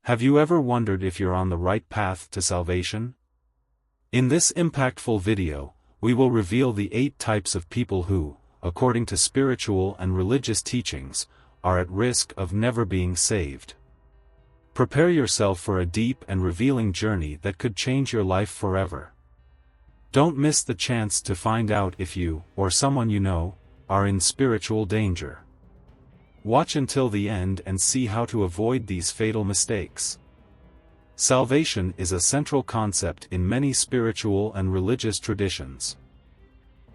Have you ever wondered if you're on the right path to salvation? In this impactful video, we will reveal the 8 types of people who, according to spiritual and religious teachings, are at risk of never being saved. Prepare yourself for a deep and revealing journey that could change your life forever. Don't miss the chance to find out if you, or someone you know, are in spiritual danger. Watch until the end and see how to avoid these fatal mistakes. Salvation is a central concept in many spiritual and religious traditions.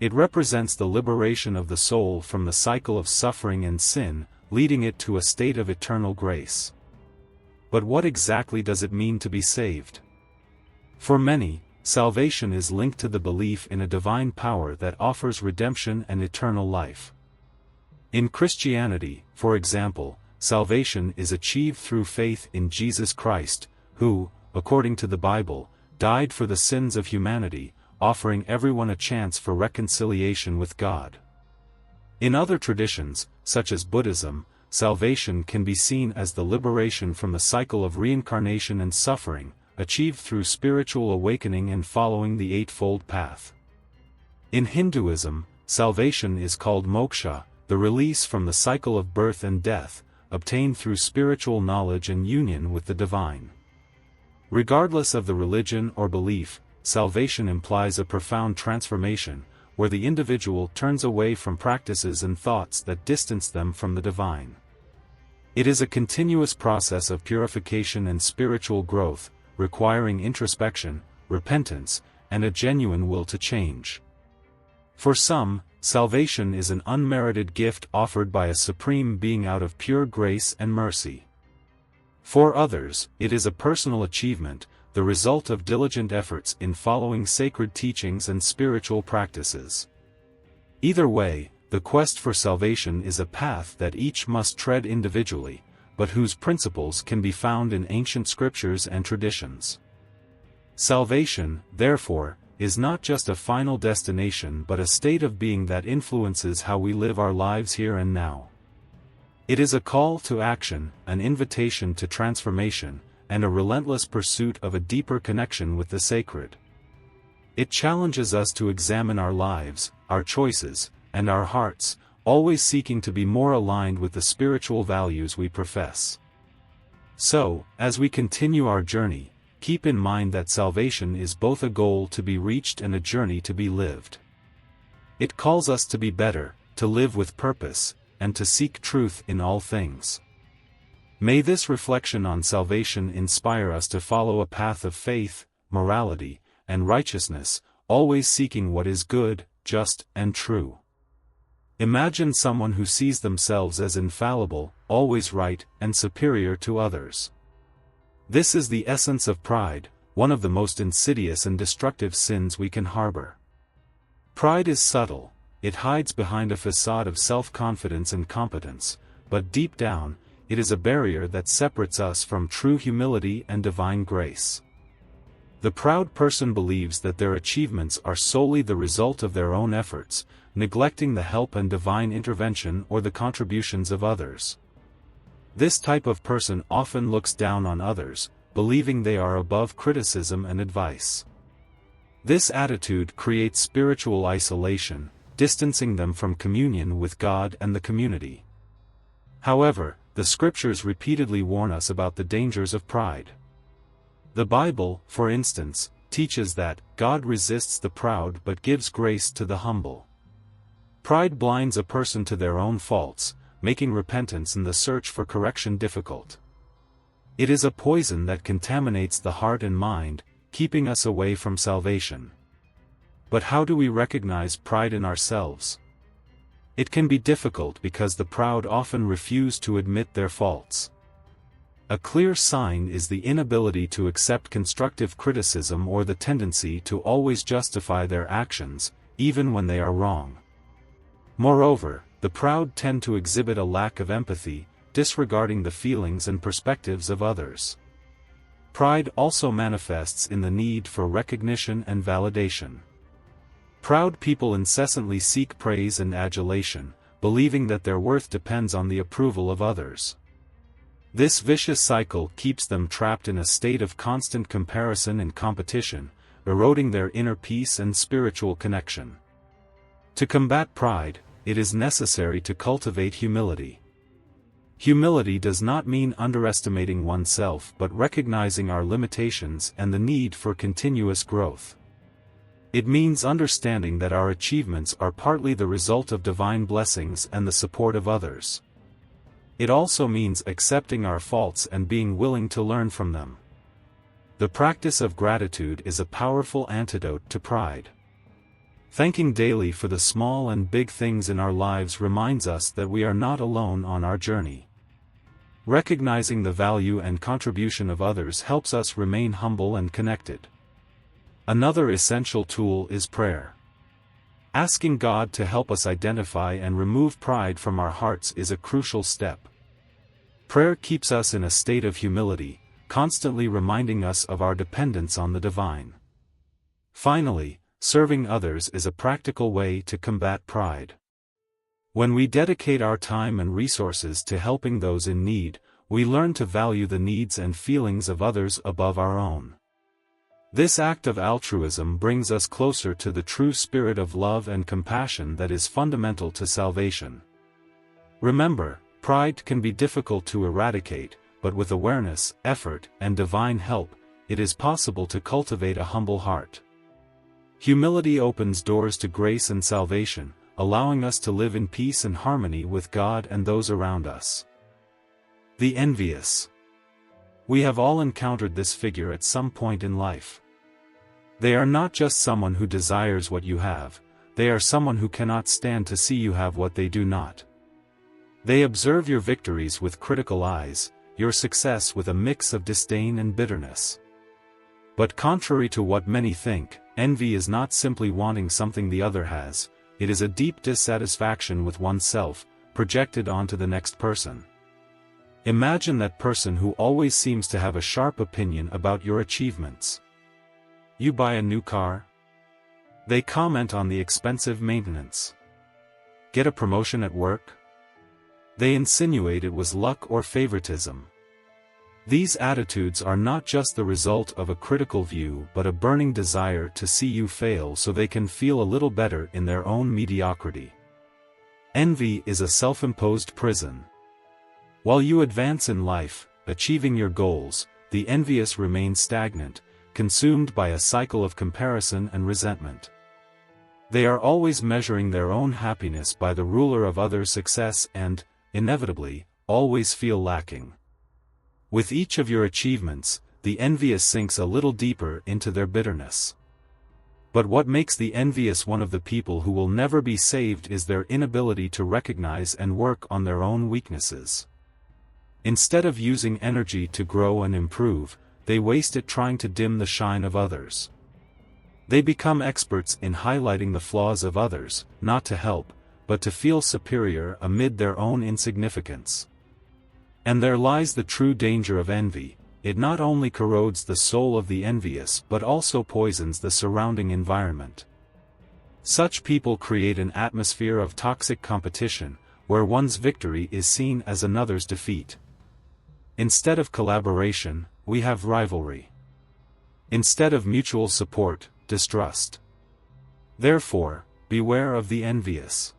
It represents the liberation of the soul from the cycle of suffering and sin, leading it to a state of eternal grace. But what exactly does it mean to be saved? For many, salvation is linked to the belief in a divine power that offers redemption and eternal life. In Christianity, for example, salvation is achieved through faith in Jesus Christ, who, according to the Bible, died for the sins of humanity, offering everyone a chance for reconciliation with God. In other traditions, such as Buddhism, salvation can be seen as the liberation from the cycle of reincarnation and suffering, achieved through spiritual awakening and following the Eightfold Path. In Hinduism, salvation is called moksha, the release from the cycle of birth and death, obtained through spiritual knowledge and union with the divine. Regardless of the religion or belief, salvation implies a profound transformation, where the individual turns away from practices and thoughts that distance them from the divine. It is a continuous process of purification and spiritual growth, requiring introspection, repentance, and a genuine will to change. For some, salvation is an unmerited gift offered by a supreme being out of pure grace and mercy. For others, it is a personal achievement, the result of diligent efforts in following sacred teachings and spiritual practices. Either way, the quest for salvation is a path that each must tread individually, but whose principles can be found in ancient scriptures and traditions. Salvation, therefore, is not just a final destination but a state of being that influences how we live our lives here and now. It is a call to action, an invitation to transformation, and a relentless pursuit of a deeper connection with the sacred. It challenges us to examine our lives, our choices, and our hearts, always seeking to be more aligned with the spiritual values we profess. So, as we continue our journey, keep in mind that salvation is both a goal to be reached and a journey to be lived. It calls us to be better, to live with purpose, and to seek truth in all things. May this reflection on salvation inspire us to follow a path of faith, morality, and righteousness, always seeking what is good, just, and true. Imagine someone who sees themselves as infallible, always right, and superior to others. This is the essence of pride, one of the most insidious and destructive sins we can harbor. Pride is subtle, it hides behind a facade of self-confidence and competence, but deep down, it is a barrier that separates us from true humility and divine grace. The proud person believes that their achievements are solely the result of their own efforts, neglecting the help and divine intervention or the contributions of others. This type of person often looks down on others, believing they are above criticism and advice. This attitude creates spiritual isolation, distancing them from communion with God and the community. However, the scriptures repeatedly warn us about the dangers of pride. The Bible, for instance, teaches that God resists the proud but gives grace to the humble. Pride blinds a person to their own faults, making repentance and the search for correction difficult. It is a poison that contaminates the heart and mind, keeping us away from salvation. But how do we recognize pride in ourselves? It can be difficult because the proud often refuse to admit their faults. A clear sign is the inability to accept constructive criticism or the tendency to always justify their actions, even when they are wrong. Moreover, the proud tend to exhibit a lack of empathy, disregarding the feelings and perspectives of others. Pride also manifests in the need for recognition and validation. Proud people incessantly seek praise and adulation, believing that their worth depends on the approval of others. This vicious cycle keeps them trapped in a state of constant comparison and competition, eroding their inner peace and spiritual connection. To combat pride, it is necessary to cultivate humility. Humility does not mean underestimating oneself but recognizing our limitations and the need for continuous growth. It means understanding that our achievements are partly the result of divine blessings and the support of others. It also means accepting our faults and being willing to learn from them. The practice of gratitude is a powerful antidote to pride. Thanking daily for the small and big things in our lives reminds us that we are not alone on our journey. Recognizing the value and contribution of others helps us remain humble and connected. Another essential tool is prayer. Asking God to help us identify and remove pride from our hearts is a crucial step. Prayer keeps us in a state of humility, constantly reminding us of our dependence on the divine. Finally, serving others is a practical way to combat pride. When we dedicate our time and resources to helping those in need, we learn to value the needs and feelings of others above our own. This act of altruism brings us closer to the true spirit of love and compassion that is fundamental to salvation. Remember, pride can be difficult to eradicate, but with awareness, effort, and divine help, it is possible to cultivate a humble heart. Humility opens doors to grace and salvation, allowing us to live in peace and harmony with God and those around us. The envious. We have all encountered this figure at some point in life. They are not just someone who desires what you have, they are someone who cannot stand to see you have what they do not. They observe your victories with critical eyes, your success with a mix of disdain and bitterness. But contrary to what many think, envy is not simply wanting something the other has, it is a deep dissatisfaction with oneself, projected onto the next person. Imagine that person who always seems to have a sharp opinion about your achievements. You buy a new car? They comment on the expensive maintenance. Get a promotion at work? They insinuate it was luck or favoritism. These attitudes are not just the result of a critical view but a burning desire to see you fail so they can feel a little better in their own mediocrity. Envy is a self-imposed prison. While you advance in life, achieving your goals, the envious remain stagnant, consumed by a cycle of comparison and resentment. They are always measuring their own happiness by the ruler of others' success and, inevitably, always feel lacking. With each of your achievements, the envious sinks a little deeper into their bitterness. But what makes the envious one of the people who will never be saved is their inability to recognize and work on their own weaknesses. Instead of using energy to grow and improve, they waste it trying to dim the shine of others. They become experts in highlighting the flaws of others, not to help, but to feel superior amid their own insignificance. And there lies the true danger of envy. It not only corrodes the soul of the envious but also poisons the surrounding environment. Such people create an atmosphere of toxic competition, where one's victory is seen as another's defeat. Instead of collaboration, we have rivalry. Instead of mutual support, distrust. Therefore, beware of the envious.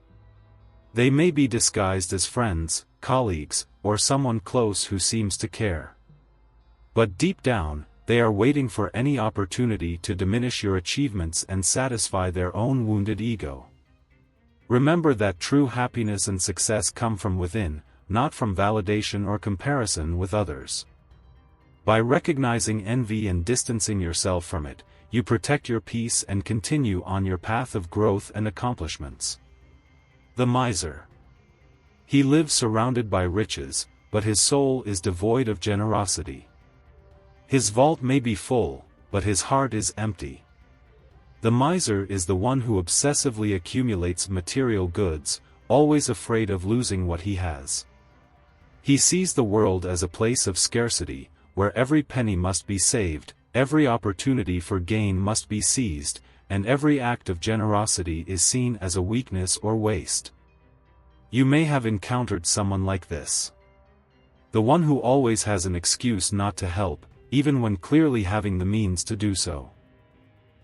They may be disguised as friends, colleagues, or someone close who seems to care. But deep down, they are waiting for any opportunity to diminish your achievements and satisfy their own wounded ego. Remember that true happiness and success come from within, not from validation or comparison with others. By recognizing envy and distancing yourself from it, you protect your peace and continue on your path of growth and accomplishments. The miser. He lives surrounded by riches, but his soul is devoid of generosity. His vault may be full, but his heart is empty. The miser is the one who obsessively accumulates material goods, always afraid of losing what he has. He sees the world as a place of scarcity, where every penny must be saved, every opportunity for gain must be seized, and every act of generosity is seen as a weakness or waste. You may have encountered someone like this. The one who always has an excuse not to help, even when clearly having the means to do so.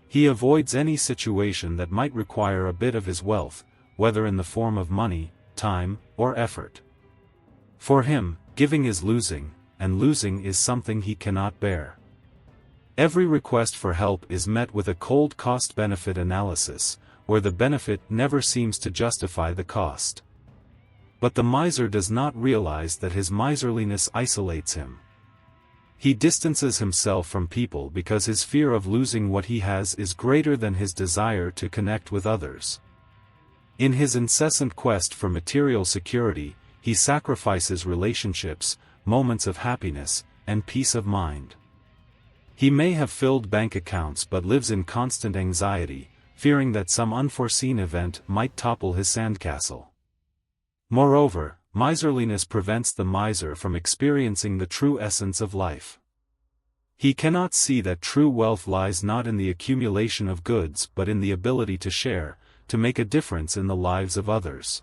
He avoids any situation that might require a bit of his wealth, whether in the form of money, time, or effort. For him, giving is losing, and losing is something he cannot bear. Every request for help is met with a cold cost-benefit analysis, where the benefit never seems to justify the cost. But the miser does not realize that his miserliness isolates him. He distances himself from people because his fear of losing what he has is greater than his desire to connect with others. In his incessant quest for material security, he sacrifices relationships, moments of happiness, and peace of mind. He may have filled bank accounts but lives in constant anxiety, fearing that some unforeseen event might topple his sandcastle. Moreover, miserliness prevents the miser from experiencing the true essence of life. He cannot see that true wealth lies not in the accumulation of goods but in the ability to share, to make a difference in the lives of others.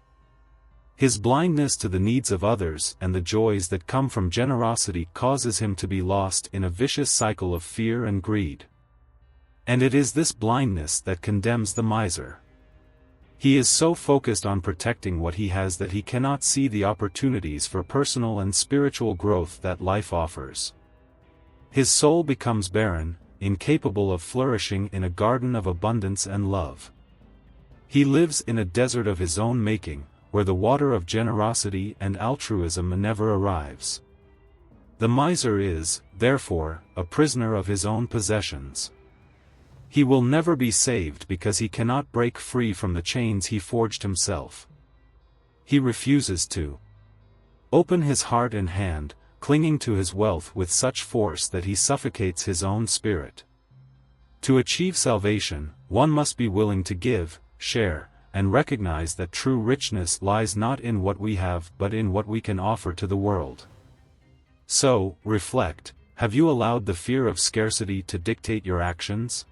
His blindness to the needs of others and the joys that come from generosity causes him to be lost in a vicious cycle of fear and greed. And it is this blindness that condemns the miser. He is so focused on protecting what he has that he cannot see the opportunities for personal and spiritual growth that life offers. His soul becomes barren, incapable of flourishing in a garden of abundance and love. He lives in a desert of his own making, where the water of generosity and altruism never arrives. The miser is, therefore, a prisoner of his own possessions. He will never be saved because he cannot break free from the chains he forged himself. He refuses to open his heart and hand, clinging to his wealth with such force that he suffocates his own spirit. To achieve salvation, one must be willing to give, share, and recognize that true richness lies not in what we have but in what we can offer to the world. So, reflect, have you allowed the fear of scarcity to dictate your actions?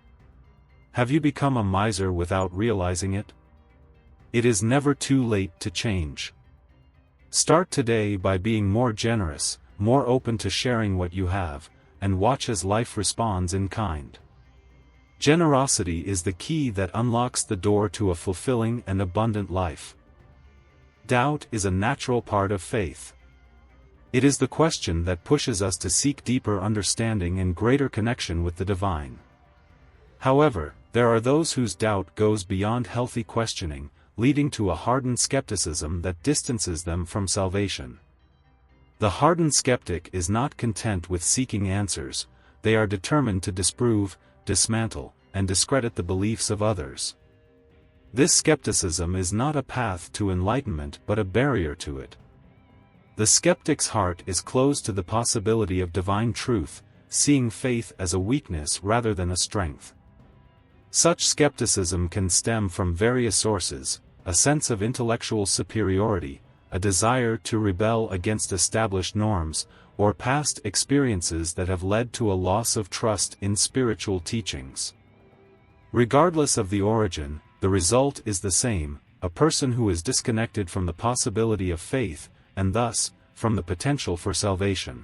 Have you become a miser without realizing it? It is never too late to change. Start today by being more generous, more open to sharing what you have, and watch as life responds in kind. Generosity is the key that unlocks the door to a fulfilling and abundant life. Doubt is a natural part of faith. It is the question that pushes us to seek deeper understanding and greater connection with the divine. However, there are those whose doubt goes beyond healthy questioning, leading to a hardened skepticism that distances them from salvation. The hardened skeptic is not content with seeking answers, they are determined to disprove, dismantle, and discredit the beliefs of others. This skepticism is not a path to enlightenment but a barrier to it. The skeptic's heart is closed to the possibility of divine truth, seeing faith as a weakness rather than a strength. Such skepticism can stem from various sources: a sense of intellectual superiority, a desire to rebel against established norms, or past experiences that have led to a loss of trust in spiritual teachings. Regardless of the origin, the result is the same: a person who is disconnected from the possibility of faith, and thus, from the potential for salvation.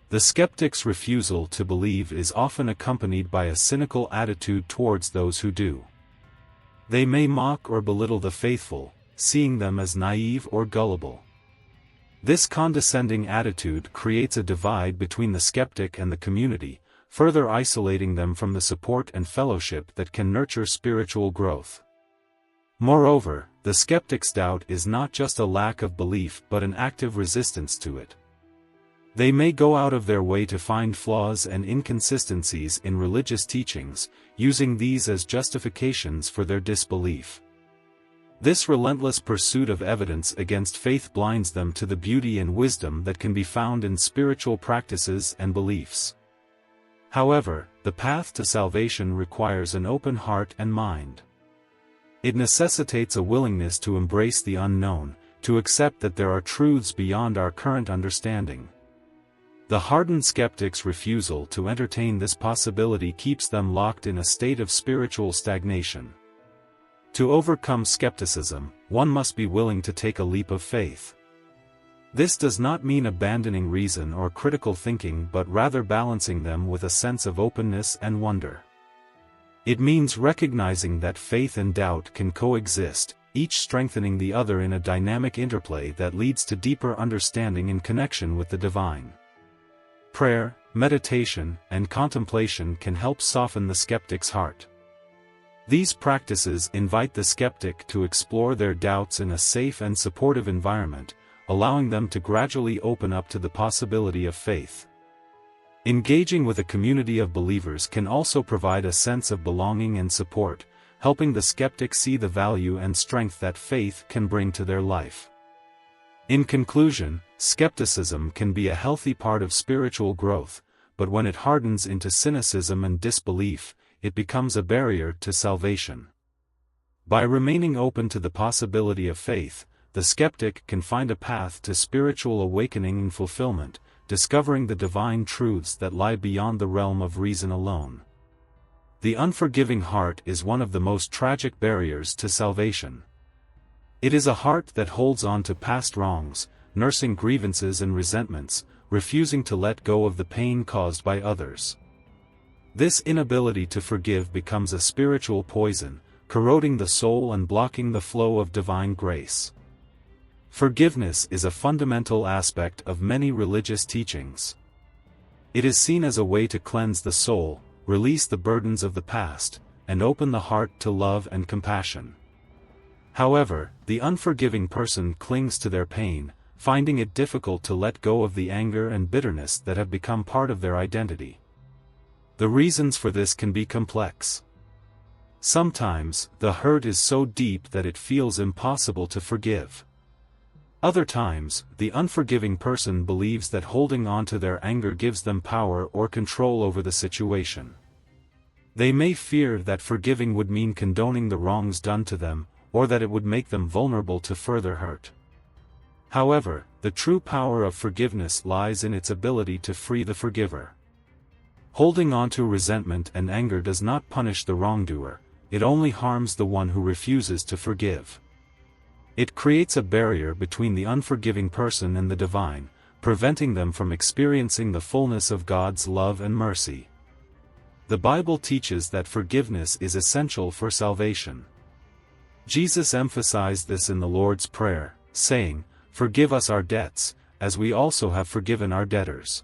The skeptic's refusal to believe is often accompanied by a cynical attitude towards those who do. They may mock or belittle the faithful, seeing them as naive or gullible. This condescending attitude creates a divide between the skeptic and the community, further isolating them from the support and fellowship that can nurture spiritual growth. Moreover, the skeptic's doubt is not just a lack of belief but an active resistance to it. They may go out of their way to find flaws and inconsistencies in religious teachings, using these as justifications for their disbelief. This relentless pursuit of evidence against faith blinds them to the beauty and wisdom that can be found in spiritual practices and beliefs. However, the path to salvation requires an open heart and mind. It necessitates a willingness to embrace the unknown, to accept that there are truths beyond our current understanding. The hardened skeptic's refusal to entertain this possibility keeps them locked in a state of spiritual stagnation. To overcome skepticism, one must be willing to take a leap of faith. This does not mean abandoning reason or critical thinking but rather balancing them with a sense of openness and wonder. It means recognizing that faith and doubt can coexist, each strengthening the other in a dynamic interplay that leads to deeper understanding and connection with the divine. Prayer, meditation, and contemplation can help soften the skeptic's heart. These practices invite the skeptic to explore their doubts in a safe and supportive environment, allowing them to gradually open up to the possibility of faith. Engaging with a community of believers can also provide a sense of belonging and support, helping the skeptic see the value and strength that faith can bring to their life. In conclusion, skepticism can be a healthy part of spiritual growth, but when it hardens into cynicism and disbelief, it becomes a barrier to salvation. By remaining open to the possibility of faith, the skeptic can find a path to spiritual awakening and fulfillment, discovering the divine truths that lie beyond the realm of reason alone. The unforgiving heart is one of the most tragic barriers to salvation. It is a heart that holds on to past wrongs, nursing grievances and resentments, refusing to let go of the pain caused by others. This inability to forgive becomes a spiritual poison, corroding the soul and blocking the flow of divine grace. Forgiveness is a fundamental aspect of many religious teachings. It is seen as a way to cleanse the soul, release the burdens of the past, and open the heart to love and compassion. However, the unforgiving person clings to their pain, finding it difficult to let go of the anger and bitterness that have become part of their identity. The reasons for this can be complex. Sometimes, the hurt is so deep that it feels impossible to forgive. Other times, the unforgiving person believes that holding on to their anger gives them power or control over the situation. They may fear that forgiving would mean condoning the wrongs done to them, or that it would make them vulnerable to further hurt. However, the true power of forgiveness lies in its ability to free the forgiver. Holding on to resentment and anger does not punish the wrongdoer, it only harms the one who refuses to forgive. It creates a barrier between the unforgiving person and the divine, preventing them from experiencing the fullness of God's love and mercy. The Bible teaches that forgiveness is essential for salvation. Jesus emphasized this in the Lord's Prayer, saying, "Forgive us our debts, as we also have forgiven our debtors."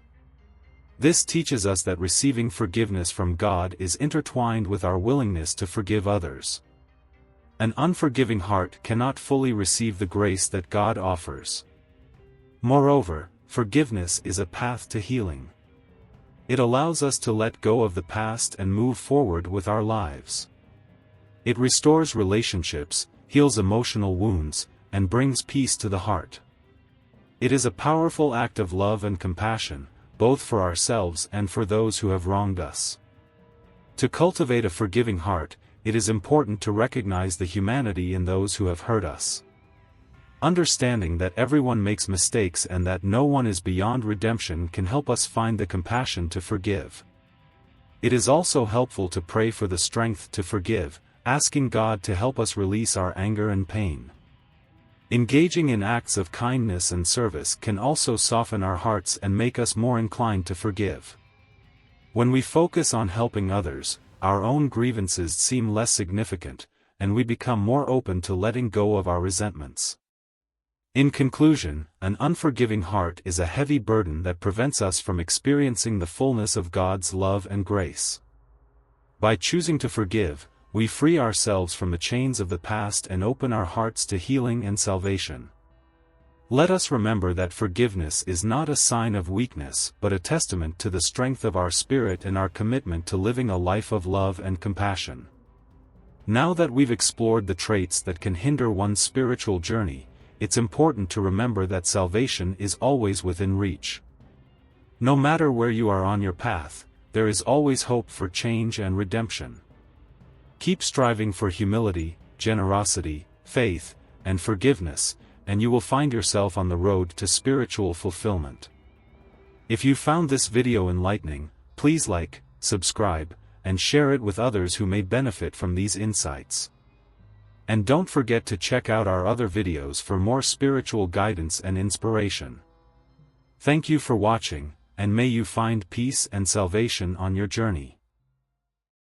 This teaches us that receiving forgiveness from God is intertwined with our willingness to forgive others. An unforgiving heart cannot fully receive the grace that God offers. Moreover, forgiveness is a path to healing. It allows us to let go of the past and move forward with our lives. It restores relationships, heals emotional wounds, and brings peace to the heart. It is a powerful act of love and compassion, both for ourselves and for those who have wronged us. To cultivate a forgiving heart, it is important to recognize the humanity in those who have hurt us. Understanding that everyone makes mistakes and that no one is beyond redemption can help us find the compassion to forgive. It is also helpful to pray for the strength to forgive, asking God to help us release our anger and pain. Engaging in acts of kindness and service can also soften our hearts and make us more inclined to forgive. When we focus on helping others, our own grievances seem less significant, and we become more open to letting go of our resentments. In conclusion, an unforgiving heart is a heavy burden that prevents us from experiencing the fullness of God's love and grace. By choosing to forgive, we free ourselves from the chains of the past and open our hearts to healing and salvation. Let us remember that forgiveness is not a sign of weakness but a testament to the strength of our spirit and our commitment to living a life of love and compassion. Now that we've explored the traits that can hinder one's spiritual journey, it's important to remember that salvation is always within reach. No matter where you are on your path, there is always hope for change and redemption. Keep striving for humility, generosity, faith, and forgiveness, and you will find yourself on the road to spiritual fulfillment. If you found this video enlightening, please like, subscribe, and share it with others who may benefit from these insights. And don't forget to check out our other videos for more spiritual guidance and inspiration. Thank you for watching, and may you find peace and salvation on your journey.